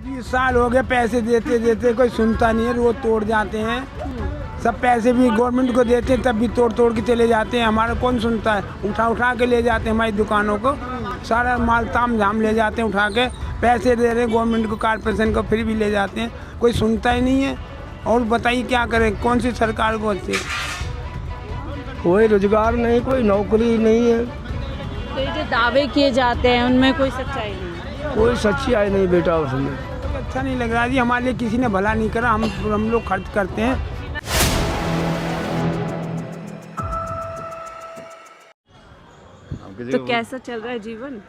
20 साल हो गए पैसे देते देते, कोई सुनता नहीं है, रोज तोड़ जाते हैं। सब पैसे भी गवर्नमेंट को देते तब भी तोड़ तोड़ के चले जाते हैं। हमारा कौन सुनता है? उठा उठा के ले जाते हैं हमारी दुकानों को, सारा माल ताम झाम ले जाते हैं उठा के। पैसे दे रहे हैं गवर्नमेंट को, कारपोरेशन को, फिर भी ले जाते हैं। कोई सुनता ही नहीं है। और बताइए क्या करें, कौन सी सरकार को अच्छे? कोई रोजगार नहीं, कोई नौकरी नहीं है, तो ये जो दावे किए जाते हैं उनमें कोई सच्चाई नहीं। कोई सच्चाई नहीं बेटा उसमें। अच्छा नहीं लग रहा जी, हमारे लिए किसी ने भला नहीं करा। हम लोग खर्च करते हैं। तो कैसा चल रहा है जीवन?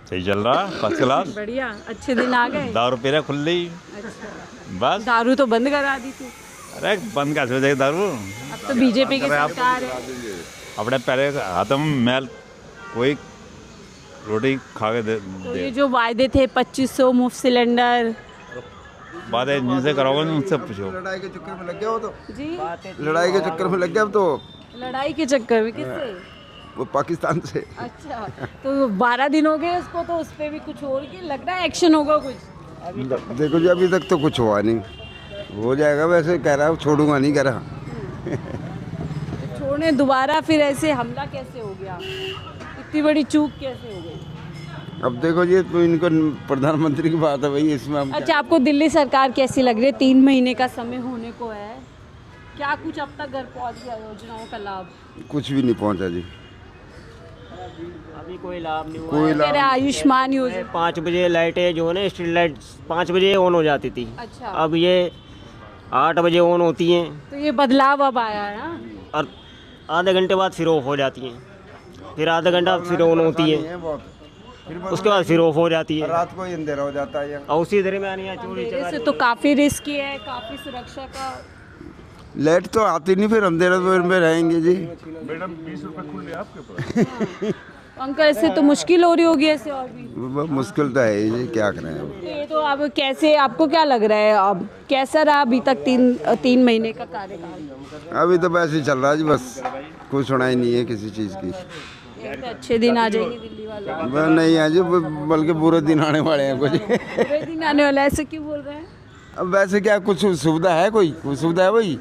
सही चल रहा, फर्स्ट क्लास। बढ़िया, अच्छे दिन आ गए। दारू पी रहा खुल रही अच्छा, बस। दारू तो बंद करा दी थी। अरे बंद कैसे हो जाएगी दारू? अब तो बीजेपी की सरकार है। अपने पैरे हाथों में मैल, कोई रोटी खा के तो ये जो वायदे थे 2500 मुफ्त सिलेंडर, बातें जिनसे कराओगे उनसे पूछो। लड़ाई के चक्कर में लग गया हो तो जी लड़ाई के चक्कर में लग गया अब तो लड़ाई के चक्कर में किससे? वो पाकिस्तान से। अच्छा, तो 12 दिन हो गए उसको, तो उस पर भी कुछ और की लग रहा है एक्शन होगा कुछ? देखो जी अभी तक तो कुछ हुआ नहीं, हो जाएगा। वैसे कह रहा हूँ छोड़ूंगा नहीं, कह रहा। छोड़ने दोबारा फिर ऐसे हमला कैसे हो गया? इतनी बड़ी चूक कैसे हो गई? अब देखो जी तो इनको प्रधानमंत्री की बात है भाई, इसमें हम अच्छा, आपको दिल्ली सरकार कैसी लग रही है? 3 महीने का समय होने को है, क्या कुछ अब तक घर पहुंच गया योजनाओं का लाभ? कुछ भी नहीं पहुंचा जी, अभी कोई लाभ नहीं हुआ। कोई कह रहे लाभ। आयुष्मान योजना। 5 बजे लाइटें जो है ना, स्ट्रीट लाइट 5 बजे ऑन हो जाती थी। अच्छा, अब ये 8 बजे ऑन होती हैं तो ये बदलाव अब आया है ना? और आधे घंटे बाद फिर ऑफ हो जाती हैं, फिर आधा घंटा फिर ऑन होती है, है बहुत। फिर उसके बाद फिर ऑफ हो जाती है, रात को ही अंधेरा हो जाता है यहाँ। और उसी दरमियान यहाँ चोरी अंधेरे से चकारी। तो काफी रिस्की है, काफी सुरक्षा का। लाइट तो आती नहीं, फिर अंधेरा में रहेंगे जी। अंकल ऐसे तो मुश्किल हो रही होगी ऐसे, और भी बहुत मुश्किल तो है जी, क्या करें अब। तो ये तो अब कैसे, आपको क्या लग रहा है अब कैसा रहा अभी तक 3 महीने का कार्यकाल? अभी तो वैसे ही चल रहा है जी, बस कुछ सुनाई नहीं है किसी चीज़ की। ये तो अच्छे दिन आ जाएंगे दिल्ली वालों को। वह नहीं है जी, बल्कि बुरे दिन आने वाले हैं कुछ। बुरे दिन आने वाला है, ऐसे क्यों बोल रहे हैं? अब वैसे क्या कुछ सुविधा है? कोई सुविधा है भाई?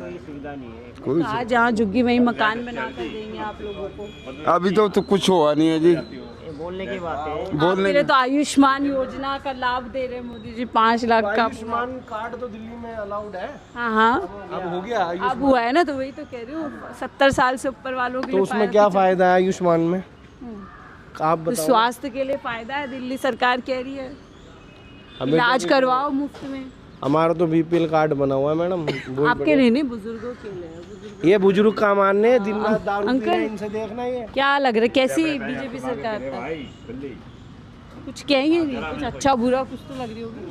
कोई कहा जहाँ झुग्गी वहीं मकान बना कर देंगे आप लोगों को। अभी तो कुछ हुआ नहीं है जी। बोलने की बात है। बोलने मेरे तो आयुष्मान योजना का लाभ दे रहे हैं मोदी जी, 5 लाख का। आयुष्मान कार्ड तो दिल्ली में अलाउड है, हाँ हाँ, अब हो गया अब हुआ है ना, तो वही तो कह रही हूँ 70 साल से ऊपर वालों के तो लिए उसमें क्या फायदा है आयुष्मान में? आप तो बताओ। स्वास्थ्य के लिए फायदा है, दिल्ली सरकार कह रही है हमें इलाज करवाओ मुफ्त में। हमारा तो बीपीएल कार्ड बना हुआ है मैडम। आपके लिए नहीं, बुजुर्गों के लिए है, बुजुर्ग। ये बुजुर्ग का मानने हैं, दिन रात दारू पी अंकल। रहे हैं, इनसे देखना ही है। क्या लग रहा है कैसी बीजेपी सरकार का? कुछ कहेंगे नहीं, कुछ अच्छा बुरा कुछ तो लग रही होगी।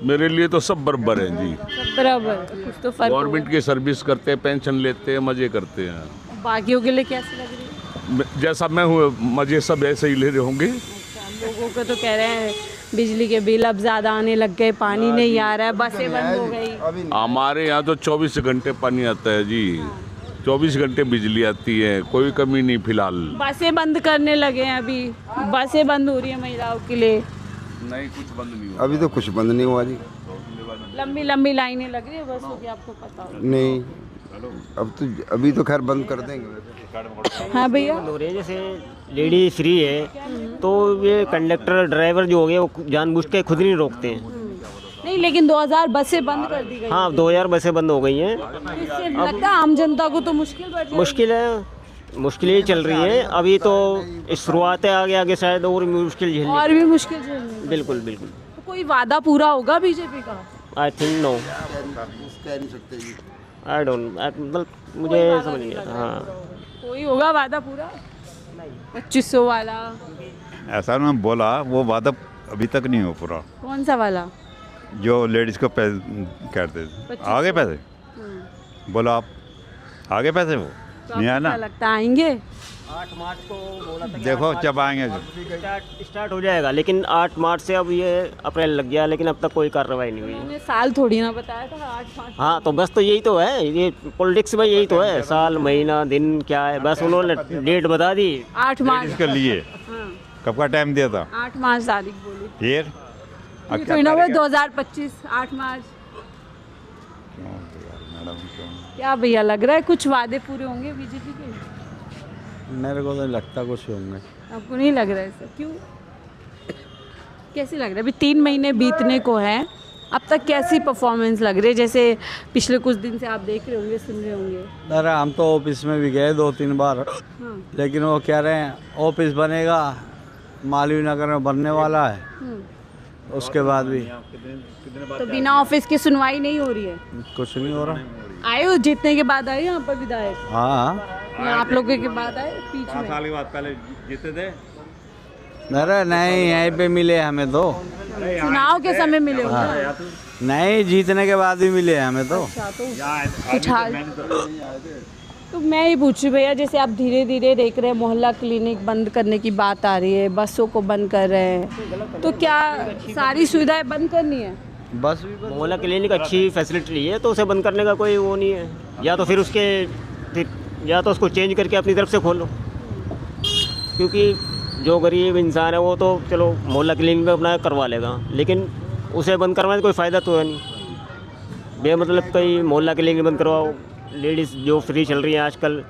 मेरे लिए तो सब बराबर है जी। सब बराबर, कुछ तो फर्क गवर्नमेंट की सर्विस करते हैं, पेंशन लेते हैं, मजे करते हैं। होगा। बाकियों के लिए कैसी लग रही है? जैसा मैं हूँ मजे सब ऐसे ही ले रहे होंगे। अच्छा, लोगों को तो कह रहे हैं बिजली के बिल अब ज़्यादा आने लग गए, पानी नहीं आ रहा है, बसें बंद हो गई। हमारे यहाँ तो 24 घंटे पानी आता है जी, 24 घंटे बिजली आती है, कोई कमी नहीं फिलहाल। बसें बंद करने लगे हैं अभी, बसें बंद हो रही है महिलाओं के लिए। नहीं, कुछ बंद नहीं हुआ। अभी तो कुछ बंद नहीं हुआ जी। लंबी लंबी लाइनें लग रही है बसों की, आपको पता हो? नहीं, अब तो अभी तो खैर बंद कर देंगे। हाँ भैया, हो रही है, जैसे लेडी फ्री है तो ये कंडक्टर ड्राइवर जो हो गए वो जानबूझ के खुद नहीं रोकते हैं। नहीं लेकिन 2000 बसें बंद कर दी गई। हाँ, 2000 बसें बंद हो गई हैं। तो इससे लगता है आम जनता को तो मुश्किल बढ़ जाएगी। मुश्किल है, मुश्किल ही चल रही है अभी तो, शुरुआत है, आगे आगे शायद और मुश्किल झेलनी। और भी मुश्किल झेलनी। बिल्कुल बिल्कुल। तो कोई वादा पूरा होगा बीजेपी का? आई थिंक नो, कह नहीं सकते जी। आई डोंट, मतलब मुझे समझ नहीं आता। हाँ, कोई होगा वादा पूरा? 2500 वाला? ऐसा उन्होंने बोला, वो वादा अभी तक नहीं हो पूरा। कौन सा वाला? जो लेडीज को कहते थे आगे पैसे, बोलो आप आगे पैसे, वो तो नहीं आया आपको ना। क्या लगता है आएंगे? 8 मार्च को बोला था कि देखो 8 मार्च जब आएंगे स्टार्ट हो जाएगा, लेकिन 8 मार्च से अब ये अप्रैल लग गया, लेकिन अब तक कोई कार्रवाई नहीं हुई। उन्होंने साल थोड़ी ना बताया था, 8-5। हाँ, तो बस तो यही तो है, ये पॉलिटिक्स में यही तो है, साल महीना दिन क्या है, बस उन्होंने डेट बता दी। 8 मार्च इसके लिए हाँ, कब का टाइम दिया था? 8 मार्च तारीख बोली। फिर ये थोड़ी ना वो 2025 8 मार्च क्यों यार मैडम क्यों? क्या भैया लग रहा है कुछ वादे पूरे होंगे बीजेपी के? मेरे को तो लगता कुछ होंगे। आपको नहीं लग रहा है सर? क्यों? कैसी लग रहा है? अभी 3 महीने बीतने को हैं, अब तक कैसी परफॉर्मेंस लग रही है? जैसे पिछले कुछ दिन से आप देख रहे होंगे, सुन रहे होंगे। अरे हम तो ऑफिस में भी गए 2-3 बार, हाँ। लेकिन वो कह रहे हैं ऑफिस बनेगा, मालवीय नगर में बनने वाला है, उसके बाद भी तो बिना ऑफिस की सुनवाई नहीं हो रही है? कुछ नहीं हो रहा। आए हो जीतने के बाद? आए यहाँ पर विधायक? हाँ, या आप लोगों के बाद आए बीच में? साल के बाद पहले जीते थे। अरे नहीं, यहीं पे मिले हमें तो। चुनाव के समय मिले होंगे। नहीं, जीतने के बाद भी मिले हमें तो। अच्छा, तो कुछ हाल तो मैं ही पूछ रही भैया, जैसे आप धीरे धीरे देख रहे हैं मोहल्ला क्लिनिक बंद करने की बात आ रही है, बसों को बंद कर रहे हैं, तो क्या सारी सुविधाएं बंद करनी है? बस भी मोहल्ला क्लिनिक अच्छी फैसिलिटी है, तो उसे बंद करने का कोई वो नहीं है। या तो फिर या तो उसको चेंज करके अपनी तरफ से खोलो, क्योंकि जो गरीब इंसान है वो तो चलो मोहल्ला क्लिनिक में अपना करवा लेगा, लेकिन उसे बंद करवाने से कोई फ़ायदा तो है नहीं। बेमतलब कई मोहल्ला क्लिनिक बंद करवाओ, लेडीज़ जो फ्री चल रही हैं आजकल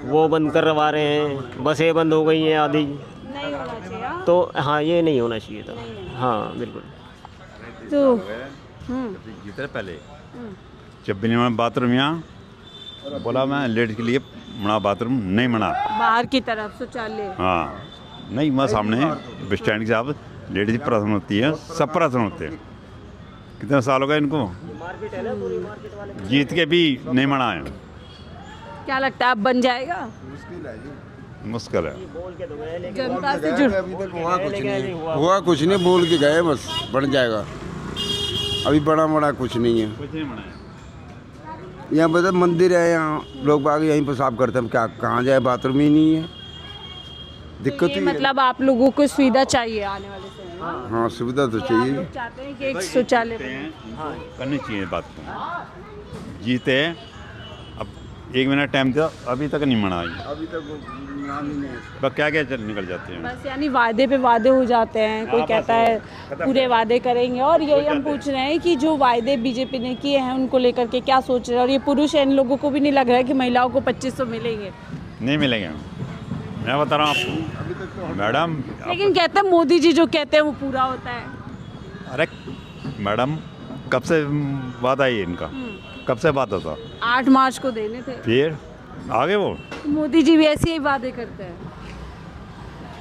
वो बंद करवा रहे हैं, बसें बंद हो गई हैं आधी, नहीं होना चाहिए। हाँ? तो हाँ ये नहीं होना चाहिए था। हाँ बिल्कुल। तो जीते पहले जब भी नहीं बाथरूम यहाँ बोला मैं लेडीज के लिए बना बाथरूम नहीं बना। बाहर की तरफ शौचालय? हाँ नहीं, मैं सामने बस स्टैंड के साथ लेडीज प्रदर्शन होती है, सब प्रदर्शन होते हैं। कितना साल हो गए इनको, जीत के भी नहीं मना है। क्या लगता है अब बन जाएगा? मुश्किल है। जनता से जुड़ हुआ कुछ नहीं, बोल के गए बस बन जाएगा। अभी बड़ा कुछ नहीं है। यहाँ पर मंदिर है, यहाँ लोग बाग यहीं पर साफ करते हैं, क्या कहाँ जाए, बाथरूम ही नहीं है। दिक्कत ये ही मतलब आप लोगों को सुविधा चाहिए आने वाले समय में? हाँ, सुविधा तो आप चाहिए। लोग चाहते हैं कि एक शौचालय बने? हाँ करनी चाहिए बात को। जीते अब 1 महीना टाइम था, अभी तक नहीं मना। अभी तक बस क्या चल निकल जाते हैं। बस यानी वादे पे वादे हो जाते हैं, कोई कहता है पूरे वादे करेंगे, और यही हम पूछ रहे हैं कि जो वादे बीजेपी ने किए हैं उनको लेकर के क्या सोच रहे हैं? और ये पुरुष है, इन लोगों को भी नहीं लग रहा है कि महिलाओं को 2500 मिलेंगे? नहीं मिलेंगे, मैं बता रहा हूँ आपको मैडम। लेकिन कहते हैं मोदी जी जो कहते हैं वो पूरा होता है। अरे मैडम कब से बात आई है इनका, कब से बात होता? 8 मार्च को देने थे। फिर आगे वो मोदी जी भी ऐसे ही वादे करते हैं।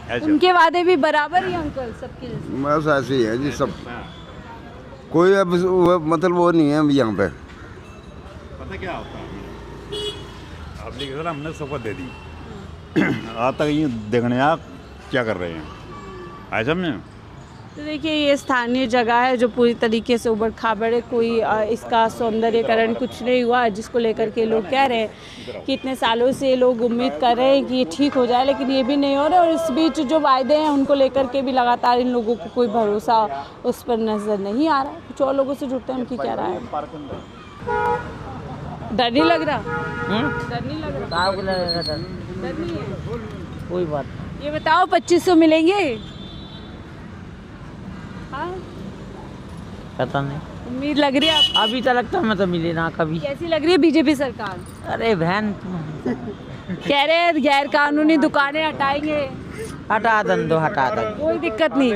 ऐसे उनके वादे भी बराबर ही अंकल सबके जैसे? बस ऐसे ही है जी सब। कोई अब मतलब वो नहीं है यहाँ पे। पता क्या होता है, एप्लीकेशन हमने शपथ दे दी, आज तक ये देखने आप क्या कर रहे हैं, ऐसा में। तो देखिए ये स्थानीय जगह है जो पूरी तरीके से उबड़ खाबड़ है, कोई इसका सौंदर्यकरण कुछ नहीं हुआ, जिसको लेकर के लोग कह रहे हैं कि इतने सालों से लोग उम्मीद कर रहे हैं कि ये ठीक हो जाए, लेकिन ये भी नहीं हो रहा। और इस बीच जो वायदे हैं उनको लेकर के भी लगातार इन लोगों को कोई भरोसा उस पर नज़र नहीं आ रहा। कुछ और लोगों से जुड़ते हैं, उनकी क्या राय है? डर नहीं लग रहा? डर नहीं लग रहा? डर नहीं है कोई बात। ये बताओ 2500 मिलेंगे? हाँ? पता नहीं, उम्मीद लग रही है आपको? अभी तो लगता है मैं तो मिले ना कभी। कैसी लग रही है बीजेपी सरकार? अरे बहन कह रहे हैं गैर कानूनी दुकानें हटाएंगे। हटा दन दो, हटा दन। कोई दिक्कत नहीं।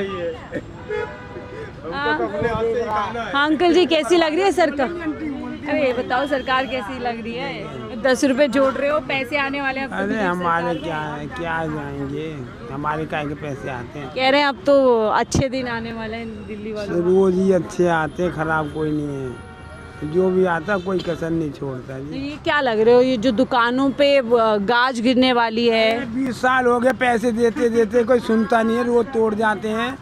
हाँ हाँ, अंकल जी कैसी लग रही है सरकार? अरे ये बताओ सरकार कैसी लग रही है? 10 रुपए जोड़ रहे हो, पैसे आने वाले हैं आपको? अरे हमारे क्या है, क्या जाएंगे, हमारे काय के पैसे आते हैं। कह रहे हैं अब तो अच्छे दिन आने वाले हैं दिल्ली वालों। रोज ही अच्छे आते हैं, खराब कोई नहीं है। जो भी आता कोई कसर नहीं छोड़ता तो जी। ये क्या लग रहे हो, ये जो दुकानों पे गाज गिरने वाली है? 20 साल हो गए पैसे देते देते, कोई सुनता नहीं है, रोज तोड़ जाते हैं।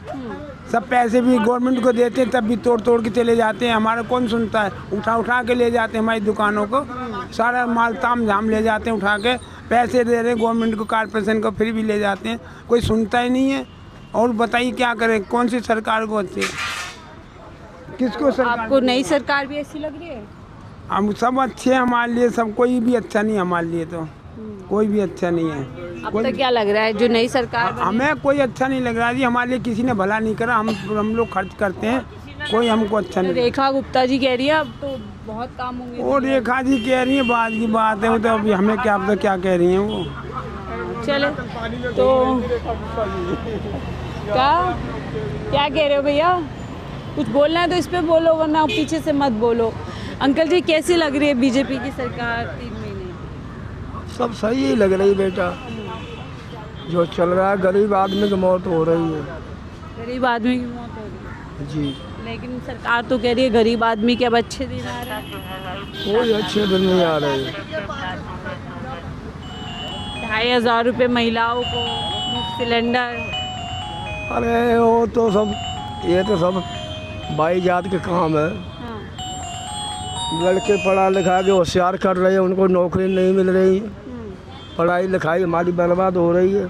सब पैसे भी गवर्नमेंट को देते हैं, तब भी तोड़ तोड़ के चले जाते हैं। हमारा कौन सुनता है? उठा उठा के ले जाते हैं हमारी दुकानों को, सारा माल ताम झाम ले जाते हैं उठा के। पैसे दे रहे हैं गवर्नमेंट को, कारपोरेशन को, फिर भी ले जाते हैं, कोई सुनता ही नहीं है। और बताइए क्या करें, कौन सी सरकार को अच्छे, किसको सरकार? आपको नई सरकार भी ऐसी लग रही है? हम सब अच्छे हैं हमारे लिए, सब कोई भी अच्छा नहीं हमारे लिए तो। कोई भी अच्छा नहीं है। अब तक क्या लग रहा है जो नई सरकार बनी? हमें कोई अच्छा नहीं लग रहा जी, हमारे लिए किसी ने भला नहीं करा। हम लोग खर्च करते हैं, कोई हमको अच्छा नहीं। रेखा गुप्ता जी कह रही है अब तो बहुत काम होंगे। वो रेखा जी कह रही है, बाद की बात है, वो तो अभी हमें क्या पता क्या कह रही हैं वो। चले तो क्या कह रहे हो भैया? कुछ बोलना है तो इस पे बोलो, वरना पीछे से मत बोलो। अंकल जी कैसी लग रही है बीजेपी की सरकार 3 महीने? सब सही ही लग रही बेटा, जो चल रहा है। गरीब आदमी की मौत हो रही है गरीब आदमी की मौत हो रही है जी। लेकिन सरकार तो कह रही है गरीब आदमी के अब अच्छे दिन आ रहे हैं। कोई अच्छे दिन नहीं आ रहे। 2500 रुपये महिलाओं को, मुफ्त सिलेंडर। अरे वो तो सब, ये तो सब बाई जात के काम है। हाँ। लड़के पढ़ा लिखा के होशियार कर रहे हैं, उनको नौकरी नहीं मिल रही। पढ़ाई लिखाई हमारी बर्बाद हो रही है।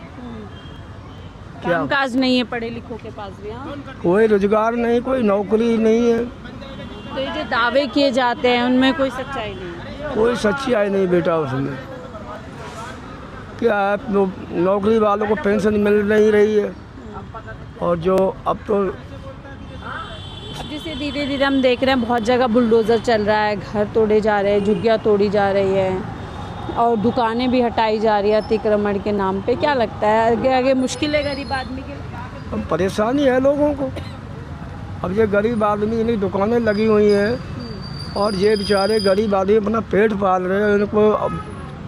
क्या कामकाज नहीं है पढ़े लिखों के पास भी। हाँ, कोई रोजगार नहीं, कोई नौकरी नहीं है। तो ये जो दावे किए जाते हैं उनमें कोई सच्चाई नहीं है। कोई सच्चाई नहीं बेटा उसमें। क्या है, नौकरी वालों को पेंशन मिल नहीं रही है, और जो अब तो जिसे धीरे धीरे हम देख रहे हैं बहुत जगह बुलडोज़र चल रहा है, घर तोड़े जा रहे हैं, झुग्गियाँ तोड़ी जा रही है और दुकानें भी हटाई जा रही है अतिक्रमण के नाम पे। क्या लगता है आगे आगे मुश्किल है गरीब आदमी के लिए? अब परेशानी है लोगों को। अब ये गरीब आदमी, इन्हीं दुकानें लगी हुई हैं और ये बेचारे गरीब आदमी अपना पेट पाल रहे हैं। इनको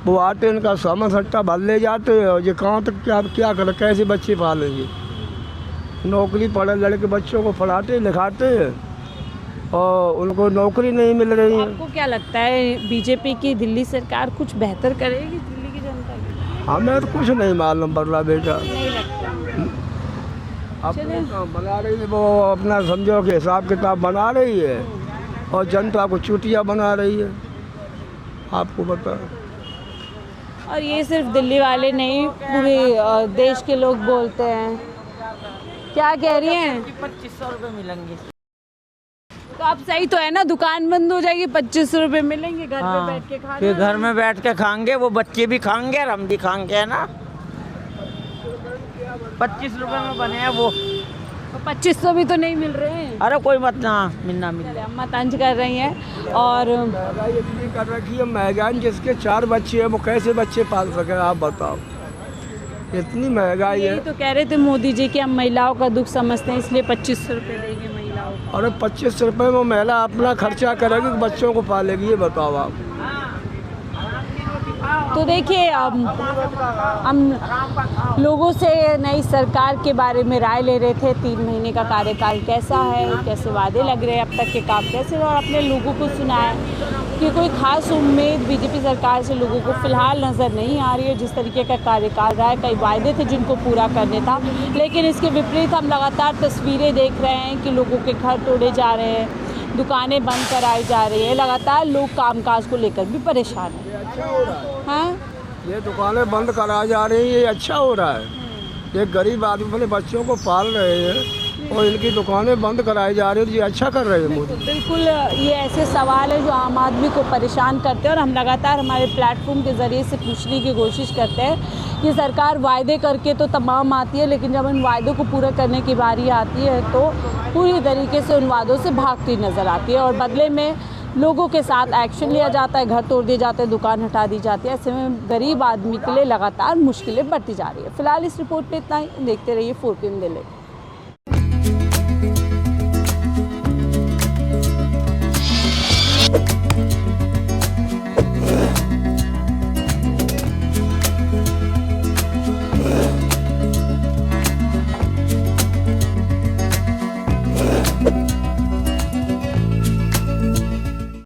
वो आते, इनका सामान सट्टा भर ले जाते हैं, और ये कहाँ तक क्या करें, कैसे बच्चे पालेंगे। नौकरी पढ़े लड़के बच्चों को पढ़ाते लिखाते हैं और उनको नौकरी नहीं मिल रही है। आपको क्या लगता है बीजेपी की दिल्ली सरकार कुछ बेहतर करेगी दिल्ली की जनता की? हमें तो कुछ नहीं मालूम पड़ रहा बेटा। नहीं लगता। अपने बना रही है वो, अपना समझो कि हिसाब किताब बना रही है और जनता को चुटिया बना रही है। आपको बता, और ये सिर्फ दिल्ली वाले नहीं, पूरे देश के लोग बोलते हैं। क्या कह रही हैं? 2500 रुपये मिलेंगे। तो अब सही तो है ना, दुकान बंद हो जाएगी, 2500 रुपये मिलेंगे, घर पे बैठ के खाना। फिर घर में बैठ के खाएंगे, वो बच्चे भी खाएंगे और हम भी खाएंगे, है ना। 25 रुपये में बने हैं वो। तो 2500 भी तो नहीं मिल रहे हैं। अरे कोई मत ना मिलना मिल रहा। अम्मा तंज कर रही हैं। और महंगाई इतनी कर रखी है, महंगाई जिसके 4 बच्चे हैं वो कैसे बच्चे पाल सके, आप बताओ। इतनी महंगाई है। यही तो कह रहे थे मोदी जी कि हम महिलाओं का दुख समझते हैं, इसलिए 2500 रुपये देंगे महिलाओं को। और 25 रुपये में महिला अपना खर्चा करेगी, बच्चों को पालेगी, ये बताओ आप। तो देखिए हम लोगों से नई सरकार के बारे में राय ले रहे थे। 3 महीने का कार्यकाल कैसा है, कैसे वादे लग रहे हैं, अब तक के काम कैसे, और अपने लोगों को सुनाया कि कोई खास उम्मीद बीजेपी सरकार से लोगों को फ़िलहाल नज़र नहीं आ रही है। जिस तरीके का कार्यकाल रहा है, कई वायदे थे जिनको पूरा करने था, लेकिन इसके विपरीत हम लगातार तस्वीरें देख रहे हैं कि लोगों के घर तोड़े जा रहे हैं, दुकानें बंद कराई जा रही है, लगातार लोग कामकाज को लेकर भी परेशान हैं। हाँ, ये दुकानें बंद कराई जा रही हैं, ये अच्छा हो रहा है। ये गरीब आदमी अपने बच्चों को पाल रहे हैं और इनकी दुकानें बंद कराई जा रही है, ये अच्छा कर रहे हैं मोदी। बिल्कुल, ये ऐसे सवाल है जो आम आदमी को परेशान करते हैं और हम लगातार हमारे प्लेटफॉर्म के ज़रिए से पूछने की कोशिश करते हैं कि सरकार वायदे करके तो तमाम आती है, लेकिन जब उन वायदों को पूरा करने की बारी आती है तो पूरी तरीके से उन वादों से भागती नज़र आती है और बदले में लोगों के साथ एक्शन लिया जाता है, घर तोड़ दिए जाते हैं, दुकान हटा दी जाती है। ऐसे में गरीब आदमी के लिए लगातार मुश्किलें बढ़ती जा रही है। फिलहाल इस रिपोर्ट पे इतना ही। देखते रहिए 4PM दिल्ली।